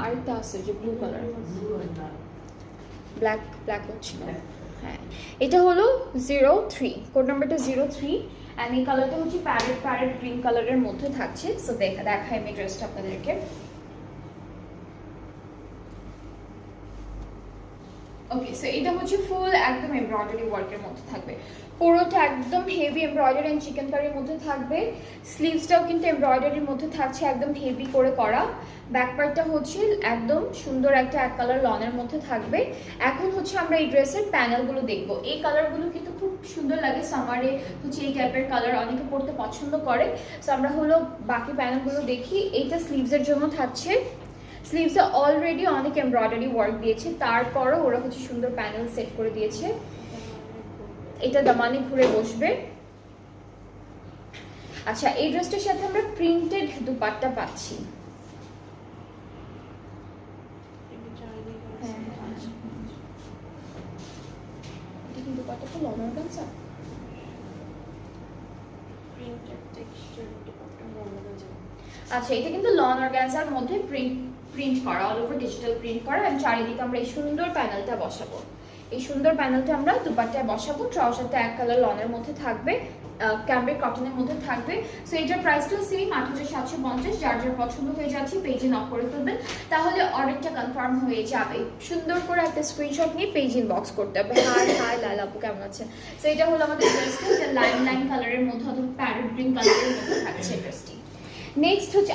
আরেকটা আছে যে ব্লু কালার, ব্ল্যাক হচ্ছে না। হ্যাঁ, এটা হলো 03, কোড নাম্বারটা 03 অ্যান্ড এই কালারটা হচ্ছে প্যারেট গ্রিন কালারের মধ্যে থাকছে। সো দেখাই আমি ড্রেসটা আপনাদেরকে। ওকে, সো এটা হচ্ছে ফুল একদম এমব্রয়ডারি ওয়ার্কের মধ্যে থাকবে, পুরোটা একদম হেভি এমব্রয়ডারি অ্যান্ড চিকেন কারির মধ্যে থাকবে। স্লিভসটাও কিন্তু এমব্রয়ডারির মধ্যে থাকছে, একদম হেভি করে করা। ব্যাক পার্টটা হচ্ছে একদম সুন্দর একটা এক কালার লনের মধ্যে থাকবে। এখন হচ্ছে আমরা এই ড্রেসের প্যানেলগুলো দেখবো। এই কালারগুলো কিন্তু খুব সুন্দর লাগে সামারে, হচ্ছে এই টাইপের কালার অনেকে পরতে পছন্দ করে। সো আমরা হলো বাকি প্যানেলগুলো দেখি। এইটা স্লিভসের জন্য থাকছে, স্লিভসে অলরেডি অনেক এমব্রয়ডারি ওয়ার্ক দিয়েছে, তারপরও ওরা হচ্ছে সুন্দর প্যানেল সেট করে দিয়েছে। এটা দামানে ঘুরে বসবে। আচ্ছা, এই ড্রেসটার সাথে আমরা প্রিন্টেড দুপাট্টা পাচ্ছি। এটা কি দুপাট্টাটা লং অর্গানজা? আচ্ছা, এটা কিন্তু লন অর্গানজার মধ্যে প্রিন্ট করা, অল ওভার ডিজিটাল প্রিন্ট করা। আমি চারিদিকে আমরা এই সুন্দর প্যানেলটা বসাবো, এই সুন্দর প্যানেলটা আমরা দুপাট্টায় বসাবো। ট্রাউজারটা এক কালার লনের মধ্যে থাকবে, ক্যাম্ব্রিক কটনের মধ্যে থাকবে। সো এটার প্রাইসটাও সেম 8750। যার যার পছন্দ হয়ে যাচ্ছে পেজে নক করে ফেলবেন, তাহলে অর্ডারটা কনফার্ম হয়ে যাবে। সুন্দর করে একটা স্ক্রিনশট নিয়ে পেজ ইনবক্স করতে হবে। হাই লাল আপু কেমন আছেন? সো এটা হলো আমাদের ড্রেসটা, এটা লাইন কালারের মধ্যে অথবা প্যারেট গ্রিন কালারের মধ্যে থাকছে ড্রেসটি। নেক্সট হচ্ছে